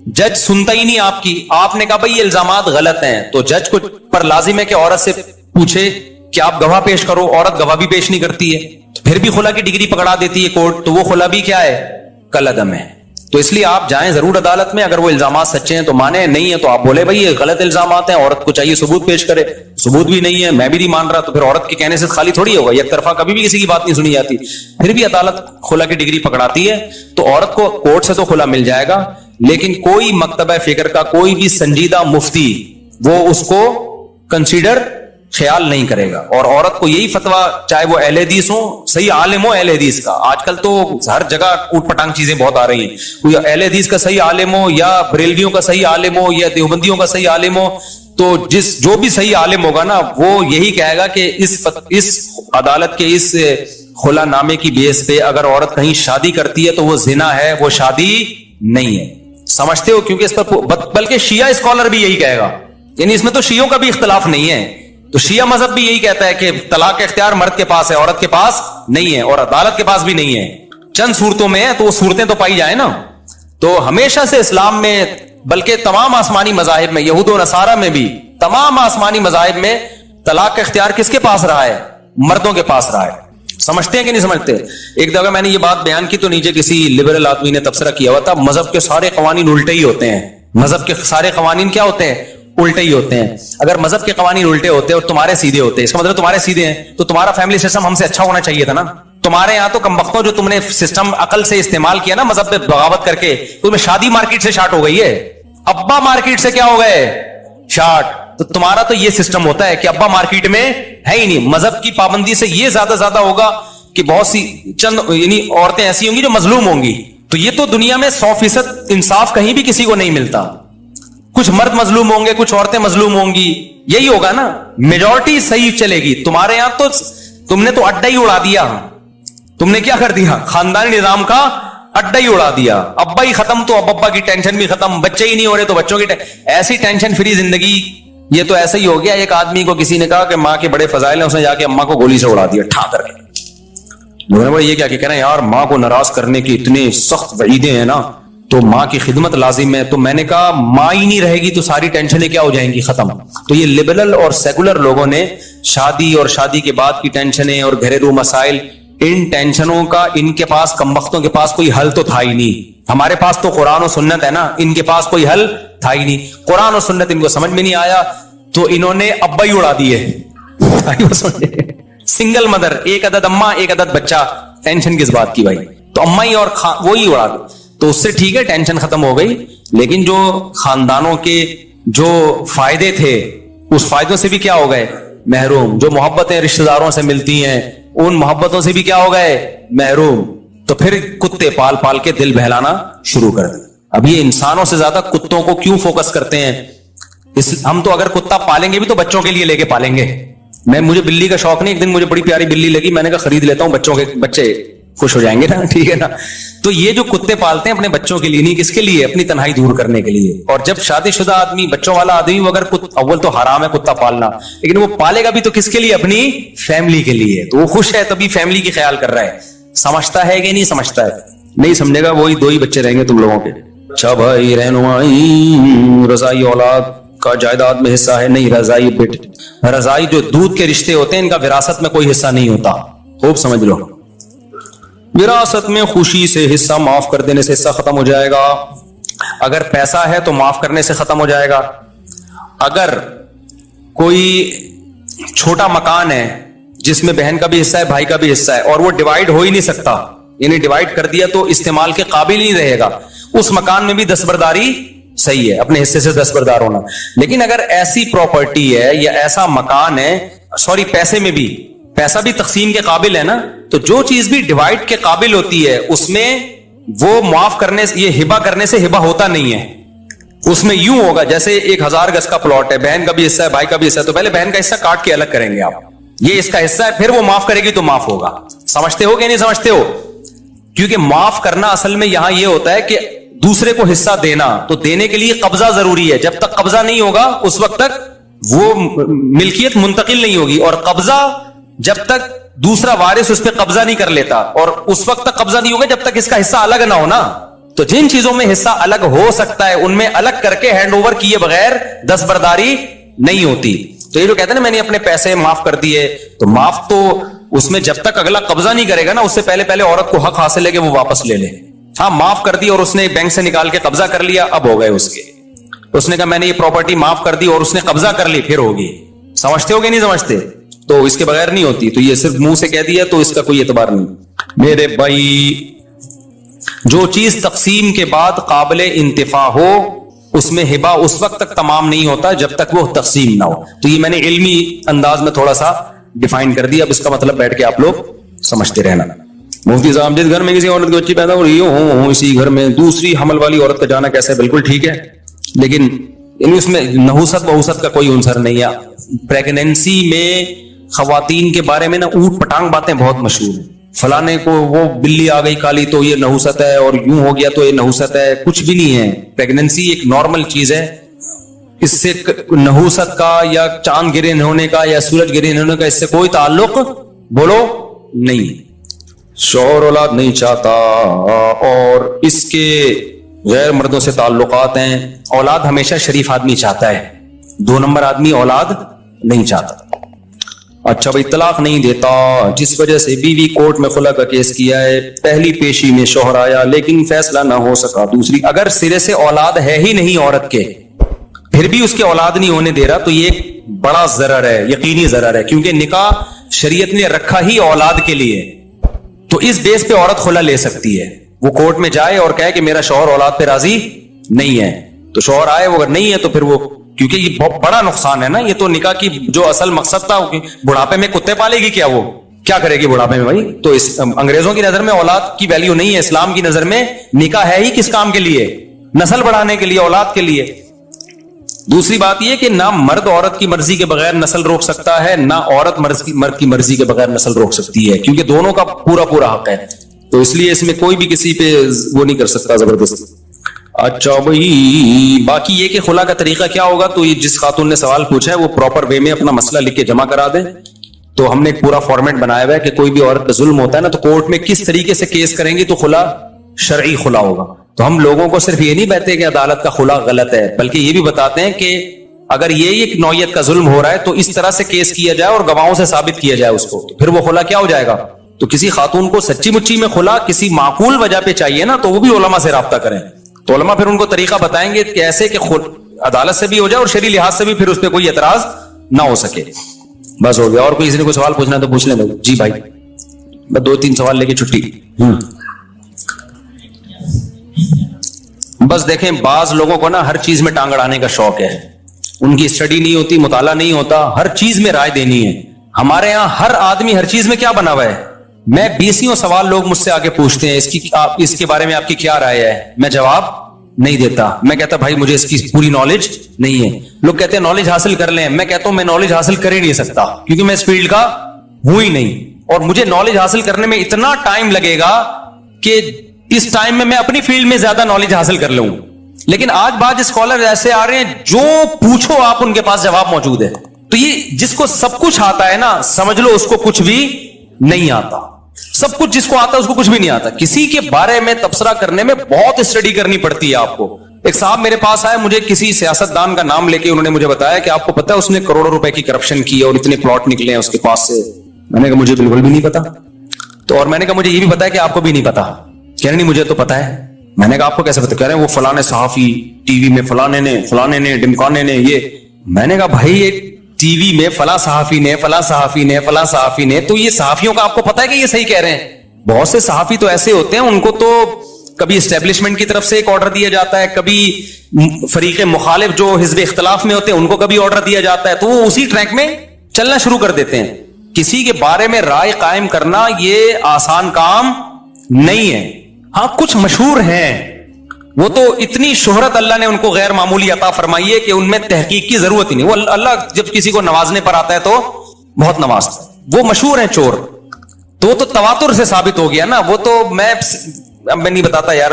جج سنتا ہی نہیں آپ کی. آپ نے کہا بھائی یہ الزامات غلط ہیں, تو جج کو پر لازم ہے کہ عورت سے پوچھے کہ آپ گواہ پیش کرو. عورت گواہ بھی پیش نہیں کرتی ہے, پھر بھی خلا کی ڈگری پکڑا دیتی ہے کورٹ, تو وہ خلا بھی کیا ہے, کالعدم ہے. تو اس لیے آپ جائیں ضرور عدالت میں. اگر وہ الزامات سچے ہیں تو مانے, نہیں ہے تو آپ بولے بھائی یہ غلط الزامات ہیں, عورت کو چاہیے ثبوت پیش کرے. ثبوت بھی نہیں ہے, میں بھی نہیں مان رہا, تو پھر عورت کے کہنے سے خالی تھوڑی ہوگا. یک طرفہ کبھی بھی کسی کی بات نہیں سنی جاتی. پھر بھی عدالت خلا کی ڈگری پکڑاتی ہے, تو عورت کو کورٹ سے تو خلا مل جائے گا, لیکن کوئی مکتبہ فکر کا کوئی بھی سنجیدہ مفتی وہ اس کو کنسیڈر خیال نہیں کرے گا. اور عورت کو یہی فتویٰ, چاہے وہ اہل حدیث ہو, صحیح عالم ہو اہل حدیث کا, آج کل تو ہر جگہ اوٹ پٹانگ چیزیں بہت آ رہی ہیں, کوئی اہل حدیث کا صحیح عالم ہو, یا بریلویوں کا صحیح عالم ہو, یا دیوبندیوں کا صحیح عالم ہو, تو جو بھی صحیح عالم ہوگا نا, وہ یہی کہے گا کہ اس عدالت کے اس خلا نامے کی بیس پہ اگر عورت کہیں شادی کرتی ہے تو وہ زنا ہے, وہ شادی نہیں ہے. سمجھتے ہو, کیونکہ اس پر بلکہ شیعہ اسکالر بھی یہی کہے گا. یعنی اس میں تو شیعوں کا بھی اختلاف نہیں ہے. تو شیعہ مذہب بھی یہی کہتا ہے کہ طلاق اختیار مرد کے پاس ہے, عورت کے پاس نہیں ہے, اور عدالت کے پاس بھی نہیں ہے. چند صورتوں میں ہے, تو وہ صورتیں تو پائی جائیں نا. تو ہمیشہ سے اسلام میں, بلکہ تمام آسمانی مذاہب میں, یہود و نصارہ میں بھی, تمام آسمانی مذاہب میں طلاق کا اختیار کس کے پاس رہا ہے, مردوں کے پاس رہا ہے. سمجھتے ہیں کہ نہیں سمجھتے؟ ایک دفعہ میں نے یہ بات بیان کی تو نیچے کسی لبرل آدمی نے تبصرہ کیا ہوا تھا, مذہب کے سارے قوانین الٹے ہی ہوتے ہیں. مذہب کے سارے قوانین کیا ہوتے ہیں, الٹے ہی ہوتے ہیں. اگر مذہب کے قوانین الٹے ہوتے اور تمہارے سیدھے ہوتے, اس کا مطلب تمہارے سیدھے ہیں, تو تمہارا فیملی سسٹم ہم سے اچھا ہونا چاہیے تھا نا. تمہارے یہاں تو کم وقتوں جو تم نے سسٹم عقل سے استعمال کیا نا مذہب پہ بغاوت کر کے, تمہیں شادی مارکیٹ سے شارٹ ہو گئی ہے, ابا مارکیٹ سے کیا ہو گئے, شارٹ. تو تمہارا تو یہ سسٹم ہوتا ہے کہ ابا مارکیٹ میں ہے ہی نہیں. مذہب کی پابندی سے یہ زیادہ ہوگا کہ بہت سی چند یعنی عورتیں ایسی ہوں گی جو مظلوم ہوں گی. تو یہ تو دنیا میں 100% انصاف کہیں بھی کسی کو نہیں ملتا. کچھ مرد مظلوم ہوں گے, کچھ عورتیں مظلوم ہوں گی, یہی ہوگا نا. میجورٹی صحیح چلے گی. تمہارے یہاں تو تم نے تو اڈا ہی اڑا دیا. تم نے کیا کر دیا, خاندانی نظام کا اڈا ہی اڑا دیا. ابا ہی ختم تو اب ابا کی ٹینشن بھی ختم, بچے ہی نہیں ہو رہے تو بچوں کی ایسی ٹینشن فری زندگی. یہ تو ایسا ہی ہو گیا. ایک آدمی کو کسی نے کہا کہ ماں کے بڑے فضائل ہیں, اس نے جا کے اماں کو گولی سے اڑا دیا ٹھا کر کے. یہ کیا کہ کہہ رہے ہیں یار, ماں کو ناراض کرنے کی اتنے سخت وعیدیں ہیں نا, تو ماں کی خدمت لازم ہے. تو میں نے کہا ماں ہی نہیں رہے گی تو ساری ٹینشنیں کیا ہو جائیں گی؟ ختم. تو یہ لبرل اور سیکولر لوگوں نے شادی اور شادی کے بعد کی ٹینشنیں اور گھریلو مسائل، ان ٹینشنوں کا ان کے پاس، کمبختوں کے پاس کوئی حل تو تھا ہی نہیں. ہمارے پاس تو قرآن و سنت ہے نا، ان کے پاس کوئی حل تھا ہی نہیں. قرآن و سنت ان کو سمجھ میں نہیں آیا تو انہوں نے ابا ہی اڑا دیے. سنگل مدر، ایک عدد اماں ایک عدد بچہ، ٹینشن کس بات کی بھائی؟ تو اماں ہی اور وہی اڑا دے. تو اس سے ٹھیک ہے ٹینشن ختم ہو گئی، لیکن جو خاندانوں کے جو فائدے تھے اس فائدوں سے بھی کیا ہو گئے؟ محروم. جو محبتیں رشتہ داروں سے ملتی ہیں ان محبتوں سے بھی کیا ہو گئے؟ محروم. تو پھر کتے پال پال کے دل بہلانا شروع کر دیں. اب یہ انسانوں سے زیادہ کتوں کو کیوں فوکس کرتے ہیں؟ ہم تو اگر کتا پالیں گے بھی تو بچوں کے لیے لے کے پالیں گے. مجھے بلی کا شوق نہیں، ایک دن مجھے بڑی پیاری بلی لگی، میں نے کہا خرید لیتا ہوں، بچوں کے بچے خوش ہو جائیں گے نا، ٹھیک ہے نا. تو یہ جو کتے پالتے ہیں اپنے بچوں کے لیے نہیں، کس کے لیے؟ اپنی تنہائی دور کرنے کے لیے. اور جب شادی شدہ آدمی، بچوں والا آدمی، وہ اگر اول تو حرام ہے کتا پالنا، لیکن وہ پالے گا بھی تو کس کے لیے؟ اپنی فیملی کے لیے. تو وہ خوش ہے تبھی فیملی کی خیال کر رہا ہے. سمجھتا ہے کہ نہیں سمجھتا ہے؟ نہیں سمجھے گا وہی 2 ہی بچے رہیں گے تم لوگوں کے. اچھا بھائی، رہنمائی رضائی اولاد کا جائیداد میں حصہ ہے؟ نہیں، رضائی بیٹے، رضائی جو دودھ کے رشتے ہوتے ہیں ان کا وراثت میں کوئی حصہ نہیں ہوتا. خوب سمجھ لو، وراثت میں خوشی سے حصہ معاف کر دینے سے حصہ ختم ہو جائے گا. اگر پیسہ ہے تو معاف کرنے سے ختم ہو جائے گا. اگر کوئی چھوٹا مکان ہے جس میں بہن کا بھی حصہ ہے بھائی کا بھی حصہ ہے اور وہ ڈیوائیڈ ہو ہی نہیں سکتا، یعنی ڈیوائیڈ کر دیا تو استعمال کے قابل نہیں رہے گا، اس مکان میں بھی دستبرداری صحیح ہے، اپنے حصے سے دستبردار ہونا. لیکن اگر ایسی پراپرٹی ہے یا ایسا مکان ہے، پیسے میں بھی، پیسہ بھی تقسیم کے قابل ہے نا، تو جو چیز بھی ڈیوائڈ کے قابل ہوتی ہے اس میں وہ معاف کرنے، یہ ہبہ کرنے سے ہبہ ہوتا نہیں ہے. اس میں یوں ہوگا جیسے 1000 گز کا پلاٹ ہے، بہن کا بھی حصہ ہے بھائی کا بھی حصہ ہے، تو پہلے بہن کا حصہ کاٹ کے الگ کریں گے آپ، یہ اس کا حصہ ہے، پھر وہ معاف کرے گی تو معاف ہوگا. سمجھتے ہو کہ نہیں سمجھتے ہو؟ کیونکہ معاف کرنا اصل میں یہاں یہ ہوتا ہے کہ دوسرے کو حصہ دینا، تو دینے کے لیے قبضہ ضروری ہے. جب تک قبضہ نہیں ہوگا اس وقت تک وہ ملکیت منتقل نہیں ہوگی، اور قبضہ جب تک دوسرا وارث اس پہ قبضہ نہیں کر لیتا، اور اس وقت تک قبضہ نہیں ہوگا جب تک اس کا حصہ الگ نہ ہونا. تو جن چیزوں میں حصہ الگ ہو سکتا ہے ان میں الگ کر کے ہینڈ اوور کیے بغیر دستبرداری نہیں ہوتی. تو یہ جو کہتے ہیں نا میں نے اپنے پیسے معاف کر دیے، تو معاف تو اس میں جب تک اگلا قبضہ نہیں کرے گا نا، اس سے پہلے عورت کو حق حاصل ہے کہ وہ واپس لے لے. ہاں معاف کر دی اور اس نے بینک سے نکال کے قبضہ کر لیا، اب ہو گئے اس کے. اس نے کہا میں نے یہ پراپرٹی معاف کر دی اور اس نے قبضہ کر لی، پھر ہوگی. سمجھتے ہو کہ نہیں سمجھتے؟ تو اس کے بغیر نہیں ہوتی. تو یہ صرف منہ سے کہہ دیا تو اس کا کوئی اعتبار نہیں. میرے بھائی، جو چیز تقسیم کے بعد قابل انتفاع ہو اس میں ہبہ اس وقت تک تمام نہیں ہوتا جب تک وہ تقسیم نہ ہو. تو یہ میں نے علمی انداز میں تھوڑا سا ڈیفائن کر دیا، اب اس کا مطلب بیٹھ کے آپ لوگ سمجھتے رہنا. مفتی صاحب، جس گھر میں کسی عورت کی بچی پیدا ہو رہی ہو اسی گھر میں دوسری حمل والی عورت کا جانا کیسے؟ بالکل ٹھیک ہے، لیکن اس میں نحوست بہوست کا کوئی عنصر نہیں ہے. پریگنینسی میں خواتین کے بارے میں نا اوٹ پٹانگ باتیں بہت مشہور ہیں. فلانے کو وہ بلی آ گئی کالی تو یہ نحوست ہے، اور یوں ہو گیا تو یہ نحوست ہے. کچھ بھی نہیں ہے. پریگنینسی ایک نارمل چیز ہے، اس سے نحوست کا یا چاند گرے ہونے کا یا سورج گرے ہونے کا اس سے کوئی تعلق بولو نہیں. شوہر اولاد نہیں چاہتا اور اس کے غیر مردوں سے تعلقات ہیں. اولاد ہمیشہ شریف آدمی چاہتا ہے، 2 نمبر آدمی اولاد نہیں چاہتا. اچھا بھائی، طلاق نہیں دیتا جس وجہ سے بیوی کورٹ میں خلا کا کیس کیا ہے، پہلی پیشی میں شوہر آیا لیکن فیصلہ نہ ہو سکا. دوسری، اگر سرے سے اولاد ہے ہی نہیں عورت کے پھر بھی اس کے اولاد نہیں ہونے دے رہا تو یہ ایک بڑا ضرر ہے، یقینی ضرر ہے، کیونکہ نکاح شریعت نے رکھا ہی اولاد کے لیے. تو اس بیس پہ عورت خلا لے سکتی ہے. وہ کورٹ میں جائے اور کہے کہ میرا شوہر اولاد پہ راضی نہیں ہے، تو شوہر آئے، وہ اگر نہیں ہے تو پھر وہ، کیونکہ یہ بہت بڑا نقصان ہے نا. یہ تو نکاح کی جو اصل مقصد تھا، بڑھاپے میں کتے پالے گی کیا؟ وہ کیا کرے گی بڑھاپے میں بھائی؟ تو انگریزوں کی نظر میں اولاد کی ویلیو نہیں ہے. اسلام کی نظر میں نکاح ہے ہی کس کام کے لیے؟ نسل بڑھانے کے لیے، اولاد کے لیے. دوسری بات یہ کہ نہ مرد عورت کی مرضی کے بغیر نسل روک سکتا ہے، نہ عورت مرد کی مرضی کے بغیر نسل روک سکتی ہے، کیونکہ دونوں کا پورا حق ہے. تو اس لیے اس میں کوئی بھی کسی پہ وہ نہیں کر سکتا زبردستی. اچھا بھائی، باقی یہ کہ خلا کا طریقہ کیا ہوگا، تو یہ جس خاتون نے سوال پوچھا ہے وہ پراپر وے میں اپنا مسئلہ لکھ کے جمع کرا دے. تو ہم نے ایک پورا فارمیٹ بنایا ہوا ہے کہ کوئی بھی عورت پہ ظلم ہوتا ہے نا تو کورٹ میں کس طریقے سے کیس کریں گی تو خلا شرعی خلا ہوگا. تو ہم لوگوں کو صرف یہ نہیں کہتے کہ عدالت کا خلا غلط ہے، بلکہ یہ بھی بتاتے ہیں کہ اگر یہ ایک نوعیت کا ظلم ہو رہا ہے تو اس طرح سے کیس کیا جائے اور گواہوں سے ثابت کیا جائے اس کو، تو پھر وہ خلا کیا ہو جائے گا. تو کسی خاتون کو سچی مچی میں خلا کسی معقول وجہ پہ چاہیے نا، تو وہ بھی علماء سے رابطہ کریں، تو علماء پھر ان کو طریقہ بتائیں گے کہ ایسے کہ عدالت سے بھی ہو جائے اور شرعی لحاظ سے بھی پھر اس پہ کوئی اعتراض نہ ہو سکے. بس ہو گیا. اور کوئی کسی نے کوئی سوال پوچھنا ہے تو پوچھ لیں. جی بھائی، بس 2-3 سوال لے کے چھٹی. بس دیکھیں، بعض لوگوں کو نا ہر چیز میں ٹانگ اڑانے کا شوق ہے، ان کی اسٹڈی نہیں ہوتی، مطالعہ نہیں ہوتا، ہر چیز میں رائے دینی ہے. ہمارے ہاں ہر آدمی ہر چیز میں کیا بنا ہوا ہے. میں 20 سوال لوگ مجھ سے آگے پوچھتے ہیں اس کے بارے میں آپ کی کیا رائے ہے، میں جواب نہیں دیتا. میں کہتا بھائی مجھے اس کی پوری نالج نہیں ہے. لوگ کہتے ہیں نالج حاصل کر لیں، میں کہتا ہوں میں نالج حاصل کر ہی نہیں سکتا کیونکہ میں اس فیلڈ کا ہوں ہی نہیں، اور مجھے نالج حاصل کرنے میں اتنا ٹائم لگے گا کہ اس ٹائم میں اپنی فیلڈ میں زیادہ نالج حاصل کر لوں. لیکن آج بعض اسکالر ایسے آ رہے ہیں جو پوچھو آپ ان کے پاس جواب موجود ہے. تو یہ جس کو سب کچھ آتا ہے نا، سمجھ لو اس کو کچھ بھی نہیں آتا. سب کچھ جس کو آتا ہے اس کو کچھ بھی نہیں آتا. کسی کے بارے میں تبصرہ کرنے میں بہت اسٹڈی کرنی پڑتی ہے آپ کو. ایک صاحب میرے پاس آئے، مجھے کسی سیاستدان کا نام لے کے انہوں نے مجھے بتایا کہ آپ کو پتا ہے اس نے کروڑوں روپے کی کرپشن کی اور اتنے پلاٹ نکلے ہیں اس کے پاس سے. میں نے کہا مجھے بالکل بھی نہیں پتا. تو اور میں نے کہا مجھے یہ بھی پتا ہے کہ آپ کو بھی نہیں پتا. کہہ رہے نہیں مجھے تو پتا ہے. میں نے کہا آپ کو کیسے پتا؟ کہہ رہے ہیں وہ فلانے صحافی ٹی وی میں فلانے نے ڈمکانے نے یہ. میں نے کہا بھائی ٹی وی میں فلاں صحافی نے تو یہ صحافیوں کا آپ کو پتا ہے کہ یہ صحیح کہہ رہے ہیں؟ بہت سے صحافی تو ایسے ہوتے ہیں ان کو تو کبھی اسٹیبلشمنٹ کی طرف سے ایک آرڈر دیا جاتا ہے، کبھی فریق مخالف جو حزب اختلاف میں ہوتے ہیں ان کو کبھی آرڈر دیا جاتا ہے، تو وہ اسی ٹریک میں چلنا شروع کر دیتے ہیں. کسی کے بارے میں رائے قائم کرنا یہ آسان کام نہیں ہے. ہاں کچھ مشہور ہیں، وہ تو اتنی شہرت اللہ نے ان کو غیر معمولی عطا فرمائی ہے کہ ان میں تحقیق کی ضرورت ہی نہیں. وہ اللہ جب کسی کو نوازنے پر آتا ہے تو بہت نوازتا ہے. وہ مشہور ہیں چور، تو وہ تو تواتر سے ثابت ہو گیا نا. وہ تو میں نہیں بتاتا یار.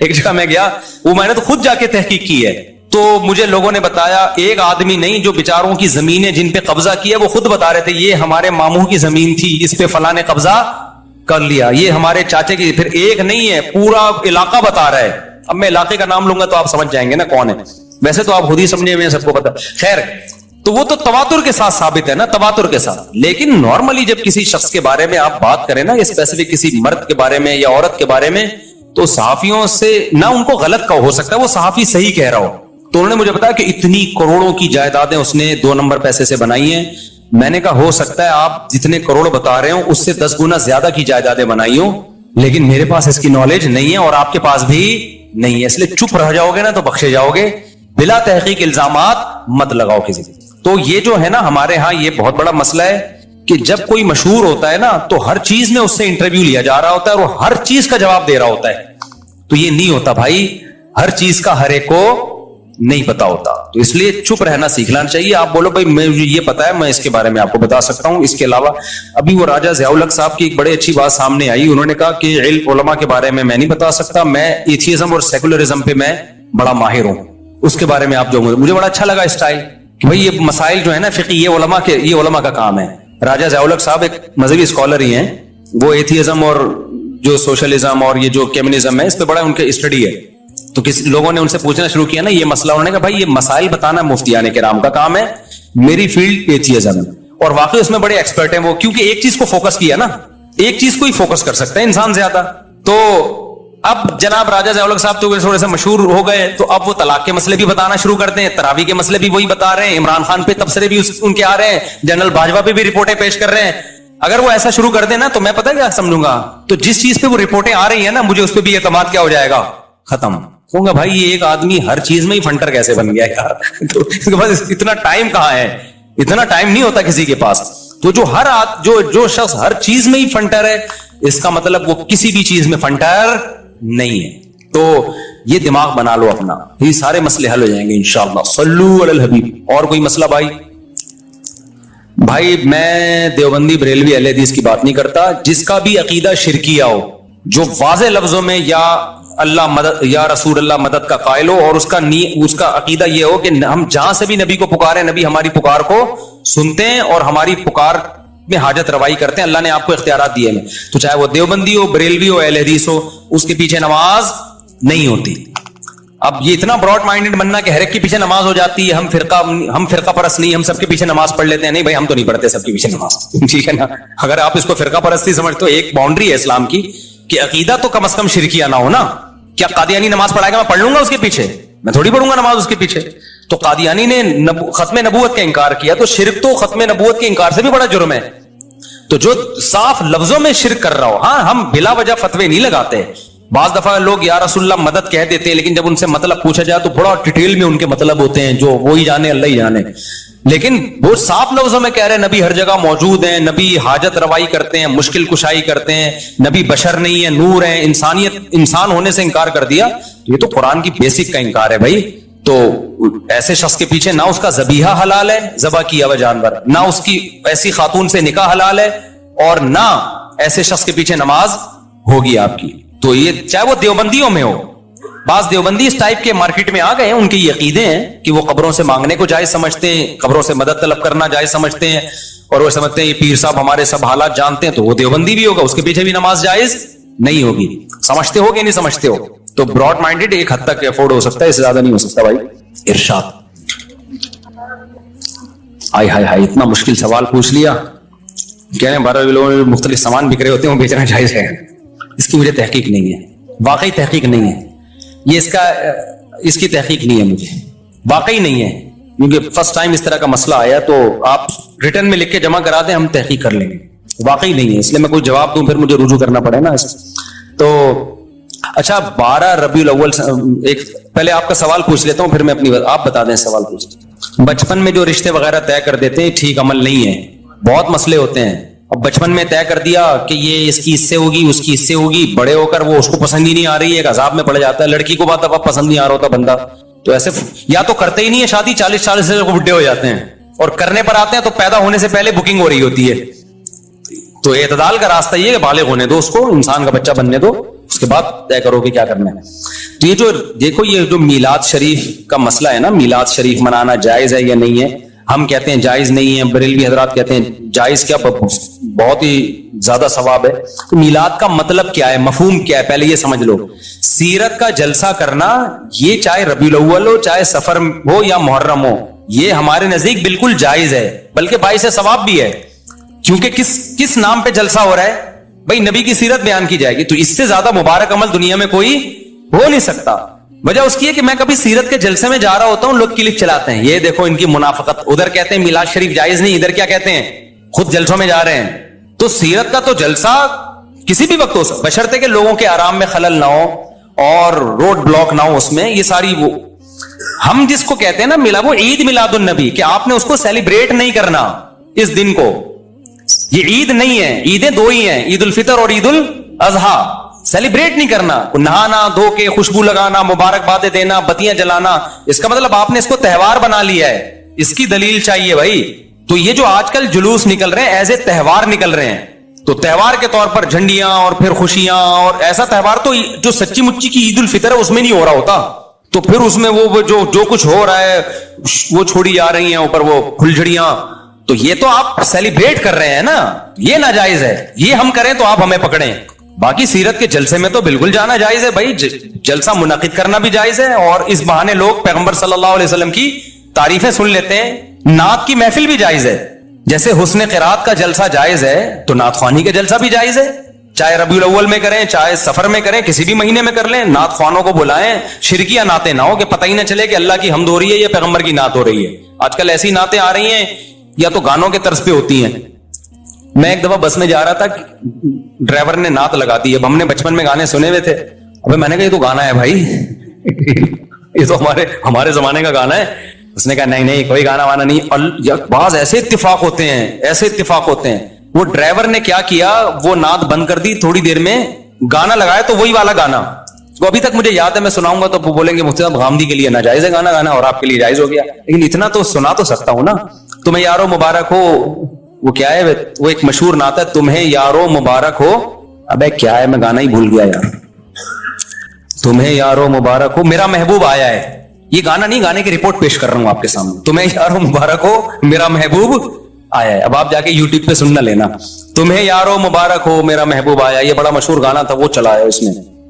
ایک جگہ میں گیا، وہ میں نے تو خود جا کے تحقیق کی ہے، تو مجھے لوگوں نے بتایا ایک آدمی نہیں، جو بیچاروں کی زمینیں جن پہ قبضہ کیا وہ خود بتا رہے تھے یہ ہمارے ماموں کی زمین تھی، اس پہ فلاں نے قبضہ کر لیا، یہ ہمارے چاچے کی. پھر ایک نہیں ہے، پورا علاقہ بتا رہا ہے. اب میں علاقے کا نام لوں گا تو آپ سمجھ جائیں گے نا کون ہے. ویسے تو آپ خود ہی سمجھے ہوئے ہیں، سب کو پتا. خیر، تو وہ تو تواتر کے ساتھ ثابت ہے نا، تواتر کے ساتھ. لیکن نارملی جب کسی شخص کے بارے میں آپ بات کریں نا، اسپیسیفک کسی مرد کے بارے میں یا عورت کے بارے میں، تو صحافیوں سے نہ ان کو غلط کا ہو سکتا ہے، وہ صحافی صحیح کہہ رہا ہو. تو انہوں نے مجھے بتایا کہ اتنی کروڑوں کی جائیدادیں اس نے 2 نمبر پیسے سے بنائی ہیں. میں نے کہا ہو سکتا ہے آپ جتنے کروڑ بتا رہے ہوں اس سے 10 گنا زیادہ کی جائیدادیں بنائی ہوں، لیکن میرے پاس اس کی نالج نہیں ہے اور آپ کے پاس بھی نہیں ہے. اس لیے چپ رہ جاؤ گے نا تو بخشے جاؤ گے. بلا تحقیق الزامات مت لگاؤ کسی. تو یہ جو ہے نا ہمارے ہاں یہ بہت بڑا مسئلہ ہے کہ جب کوئی مشہور ہوتا ہے نا تو ہر چیز میں اس سے انٹرویو لیا جا رہا ہوتا ہے اور وہ ہر چیز کا جواب دے رہا ہوتا ہے. تو یہ نہیں ہوتا بھائی، ہر چیز کا ہر ایک کو نہیں پتا ہوتا. تو اس لیے چپ رہنا سیکھنا چاہیے. آپ بولو بھائی مجھے یہ پتا ہے، میں اس کے بارے میں آپ کو بتا سکتا ہوں. اس کے علاوہ ابھی وہ راجہ ضیاء الحق صاحب کی ایک بڑی اچھی بات سامنے آئی. انہوں نے کہا کہ علم علماء کے بارے میں نہیں بتا سکتا، میں ایتھیزم اور سیکولرزم پہ میں بڑا ماہر ہوں. اس کے بارے میں آپ جو مجھے بڑا اچھا لگا اسٹائل کہ بھائی یہ مسائل جو ہے نا فقہی، یہ علماء کا کام ہے. راجہ ضیاء الحق صاحب ایک مذہبی اسکالر ہی ہیں، وہ ایتھیزم اور جو سوشلزم اور یہ جو کمیونزم ہے اس پہ بڑا ان کے اسٹڈی ہے. تو کسی لوگوں نے ان سے پوچھنا شروع کیا نا یہ مسئلہ، انہوں نے کہا بھائی یہ مسائل بتانا مفتیان کرام کا کام ہے، میری فیلڈ ایتھیزم ہے. اور واقعی اس میں بڑے ایکسپرٹ ہیں وہ، کیونکہ ایک چیز کو فوکس کیا نا، ایک چیز کو ہی فوکس کر سکتا ہے انسان زیادہ. تو اب جناب راجہ ضیاء الحق صاحب تو تھوڑے سے مشہور ہو گئے، تو اب وہ طلاق کے مسئلے بھی بتانا شروع کرتے ہیں، تراویح کے مسئلے بھی وہی بتا رہے ہیں، عمران خان پہ تبصرے بھی ان کے آ رہے ہیں، جنرل باجوہ پہ بھی رپورٹیں پیش کر رہے ہیں. اگر وہ ایسا شروع کر دیں نا تو میں پتہ کیا سمجھوں گا، تو جس چیز پہ وہ رپورٹیں آ رہی ہیں نا مجھے اس پہ بھی اعتماد کیا ہو جائے گا، ختم. کہوں گا بھائی یہ ایک آدمی ہر چیز میں ہی فنٹر کیسے بن گیا یار. تو اس کے پاس اتنا ٹائم کہاں ہے؟ اتنا ٹائم نہیں ہوتا کسی کے پاس. تو جو شخص ہر چیز میں ہی فنٹر ہے، اس کا مطلب وہ کسی بھی چیز میں فنٹر نہیں ہے. تو یہ دماغ بنا لو اپنا، یہ سارے مسئلے حل ہو جائیں گے انشاءاللہ. صلو علی الحبیب. اور کوئی مسئلہ بھائی میں دیوبندی بریلوی اہل حدیث کی بات نہیں کرتا. جس کا بھی عقیدہ شرکیہ ہو، جو واضح لفظوں میں یا اللہ مدد یا رسول اللہ مدد کا قائل ہو، اور اس کا عقیدہ یہ ہو کہ ہم جہاں سے بھی نبی کو پکارے، نبی ہماری پکار کو سنتے ہیں اور ہماری پکار میں حاجت روائی کرتے ہیں، اللہ نے آپ کو اختیارات دیے ہیں. تو چاہے وہ دیوبندی ہو، بریلوی ہو، اہل حدیث ہو، اس کے پیچھے نماز نہیں ہوتی. اب یہ اتنا براڈ مائنڈڈ بننا کہ ہر ایک کے پیچھے نماز ہو جاتی ہے, ہم فرقہ پرست نہیں, ہم سب کے پیچھے نماز پڑھ لیتے ہیں. نہیں بھائی, ہم تو نہیں پڑھتے سب کے پیچھے نماز, ٹھیک ہے نا. اگر آپ اس کو فرقہ پرستی سمجھتے ہو, ایک باؤنڈری ہے اسلام کی کہ عقیدہ تو کم از کم شرکیہ نہ ہو نا. کیا قادیانی نماز پڑھائے گا, میں پڑھ لوں گا اس کے پیچھے؟ میں تھوڑی پڑھوں گا نماز اس کے پیچھے. تو قادیانی نے ختم نبوت کا انکار کیا, تو شرک تو ختم نبوت کے انکار سے بھی بڑا جرم ہے. تو جو صاف لفظوں میں شرک کر رہا ہو, ہاں ہم بلا وجہ فتوے نہیں لگاتے. بعض دفعہ لوگ یا رسول اللہ مدد کہہ دیتے ہیں, لیکن جب ان سے مطلب پوچھا جائے تو بڑا ڈیٹیل میں ان کے مطلب ہوتے ہیں, جو وہی جانے اللہ ہی جانے. لیکن وہ صاف لفظوں میں کہہ رہے ہیں نبی ہر جگہ موجود ہیں, نبی حاجت روائی کرتے ہیں, مشکل کشائی کرتے ہیں, نبی بشر نہیں ہے, نور ہے, انسان ہونے سے انکار کر دیا. یہ تو قرآن کی بیسک کا انکار ہے بھائی. تو ایسے شخص کے پیچھے نہ اس کا ذبیحہ حلال ہے, ذبح کیا ہوا جانور, نہ اس کی ایسی خاتون سے نکاح حلال ہے, اور نہ ایسے شخص کے پیچھے نماز ہوگی آپ کی. تو یہ چاہے وہ دیوبندیوں میں ہو, بعض دیوبندی اس ٹائپ کے مارکیٹ میں آ گئے ہیں, ان کے یہ عقیدے ہیں کہ وہ قبروں سے مانگنے کو جائز سمجھتے ہیں, قبروں سے مدد طلب کرنا جائز سمجھتے ہیں, اور وہ سمجھتے ہیں یہ پیر صاحب ہمارے سب حالات جانتے ہیں, تو وہ دیوبندی بھی ہوگا, اس کے پیچھے بھی نماز جائز نہیں ہوگی. سمجھتے ہو کہ نہیں سمجھتے ہو؟ تو براڈ مائنڈڈ ایک حد تک افورڈ ہو سکتا ہے, اس سے زیادہ نہیں ہو سکتا بھائی. ارشاد. ہائے ہائے ہائے, اتنا مشکل سوال پوچھ لیا. کہہ رہے ہیں 12 لوگوں میں مختلف سامان بک رہے ہوتے ہیں, وہ بیچنا جائز ہے. اس کی مجھے تحقیق نہیں ہے, واقعی تحقیق نہیں ہے یہ, اس کی تحقیق نہیں ہے مجھے, واقعی نہیں ہے. کیونکہ فرسٹ ٹائم اس طرح کا مسئلہ آیا, تو آپ ریٹرن میں لکھ کے جمع کرا دیں, ہم تحقیق کر لیں گے. واقعی نہیں ہے, اس لیے میں کوئی جواب دوں پھر مجھے رجوع کرنا پڑے نا. تو اچھا 12 ربیع الاول, ایک پہلے آپ کا سوال پوچھ لیتا ہوں, پھر میں اپنی آپ بتا دیں سوال پوچھ. بچپن میں جو رشتے وغیرہ طے کر دیتے ہیں ٹھیک عمل نہیں ہے, بہت مسئلے ہوتے ہیں. اب بچپن میں طے کر دیا کہ یہ اس کی اس سے ہوگی, اس کی اس سے ہوگی, بڑے ہو کر وہ اس کو پسند ہی نہیں آ رہی ہے, ایک عذاب میں پڑ جاتا ہے. لڑکی کو بات اب پسند نہیں آ رہا ہوتا بندہ, تو ایسے یا تو کرتے ہی نہیں ہے شادی, 40 سے بڈھے ہو جاتے ہیں, اور کرنے پر آتے ہیں تو پیدا ہونے سے پہلے بکنگ ہو رہی ہوتی ہے. تو اعتدال کا راستہ یہ ہے کہ بالغ ہونے دو اس کو, انسان کا بچہ بننے دو, اس کے بعد طے کرو کہ کیا کرنا ہے. تو یہ جو دیکھو, یہ جو میلاد شریف کا مسئلہ ہے نا, میلاد شریف منانا جائز ہے یا نہیں ہے, ہم کہتے ہیں جائز نہیں ہے, بریلوی حضرات کہتے ہیں جائز, کیا بہت ہی زیادہ ثواب ہے. تو میلاد کا مطلب کیا ہے, مفہوم کیا ہے, پہلے یہ سمجھ لو. سیرت کا جلسہ کرنا, یہ چاہے ربیع الاول ہو, چاہے سفر ہو یا محرم ہو, یہ ہمارے نزدیک بالکل جائز ہے, بلکہ باعث ثواب بھی ہے. کیونکہ کس نام پہ جلسہ ہو رہا ہے بھائی, نبی کی سیرت بیان کی جائے گی, تو اس سے زیادہ مبارک عمل دنیا میں کوئی ہو نہیں سکتا. وجہ اس کی ہے کہ میں کبھی سیرت کے جلسے میں جا رہا ہوتا ہوں, لوگ کلک چلاتے ہیں, یہ دیکھو ان کی منافقت, ادھر کہتے ہیں میلاد شریف جائز نہیں, ادھر کیا کہتے ہیں خود جلسوں میں جا رہے ہیں. تو سیرت کا تو جلسہ کسی بھی وقت ہو سکتا, بشرطے کہ لوگوں کے آرام میں خلل نہ ہو اور روڈ بلاک نہ ہو اس میں. یہ ساری وہ ہم جس کو کہتے ہیں نا میلاد, وہ عید میلاد النبی, کہ آپ نے اس کو سیلیبریٹ نہیں کرنا اس دن کو. یہ عید نہیں ہے, عیدیں دو ہی ہیں, عید الفطر اور عید الاضحیٰ. سیلیبریٹ نہیں کرنا, نہانا, دھو کے خوشبو لگانا, مبارکبادیں دینا, بتیاں جلانا, اس کا مطلب آپ نے اس کو تہوار بنا لیا ہے. اس کی دلیل چاہیے بھائی. تو یہ جو آج کل جلوس نکل رہے ہیں, ایسے تہوار نکل رہے ہیں, تو تہوار کے طور پر جھنڈیاں اور پھر خوشیاں, اور ایسا تہوار تو جو سچی مچی کی عید الفطر ہے اس میں نہیں ہو رہا ہوتا. تو پھر اس میں وہ جو کچھ ہو رہا ہے وہ چھوڑی جا رہی ہیں اوپر وہ پھلجھڑیاں, تو یہ تو آپ سیلیبریٹ کر رہے ہیں نا, یہ ناجائز ہے. یہ ہم کریں تو آپ ہمیں پکڑیں. باقی سیرت کے جلسے میں تو بالکل جانا جائز ہے بھائی, جلسہ منعقد کرنا بھی جائز ہے, اور اس بہانے لوگ پیغمبر صلی اللہ علیہ وسلم کی تعریفیں سن لیتے ہیں. نعت کی محفل بھی جائز ہے, جیسے حسن قرات کا جلسہ جائز ہے, تو نعت خوانی کا جلسہ بھی جائز ہے. چاہے ربیع الاول میں کریں, چاہے سفر میں کریں, کسی بھی مہینے میں کر لیں, نعت خوانوں کو بلائیں. شرکیہ نعتیں نہ ہو کہ پتہ ہی نہ چلے کہ اللہ کی حمد ہو رہی ہے یا پیغمبر کی نعت ہو رہی ہے. آج کل ایسی نعتیں آ رہی ہیں یا تو گانوں کے طرز پہ ہوتی ہیں. میں ایک دفعہ بس میں جا رہا تھا, ڈرائیور نے نعت لگا دی. اب ہم نے بچپن میں گانے سنے ہوئے تھے, ابھی میں نے کہا یہ تو گانا ہے بھائی, یہ تو ہمارے زمانے کا گانا ہے. اس نے کہا نہیں کوئی گانا وانا نہیں. اور بعض ایسے اتفاق ہوتے ہیں, وہ ڈرائیور نے کیا کیا, وہ نعت بند کر دی, تھوڑی دیر میں گانا لگایا تو وہی والا گانا, وہ ابھی تک مجھے یاد ہے. میں سناؤں گا تو وہ بولیں گے مفتی صاحب غامدی کے لیے ناجائز ہے گانا گانا, اور آپ کے لیے جائز ہو گیا. لیکن اتنا تو سنا تو سکتا ہوں نا. تمہیں یارو مبارک ہو, وہ کیا ہے, وہ ایک مشہور نعت ہے, تمہیں یارو مبارک ہو. ابے کیا ہے, میں گانا ہی بھول گیا یار. تمہیں یارو مبارک ہو, میرا محبوب آیا ہے. یہ گانا نہیں, گانے کی رپورٹ پیش کر رہا ہوں آپ کے سامنے. تمہیں یارو مبارک ہو, میرا محبوب آیا ہے. اب آپ جا کے یوٹیوب پہ سننا لینا, تمہیں یارو مبارک ہو, میرا محبوب آیا. یہ بڑا مشہور گانا تھا, وہ چلا ہے اس میں.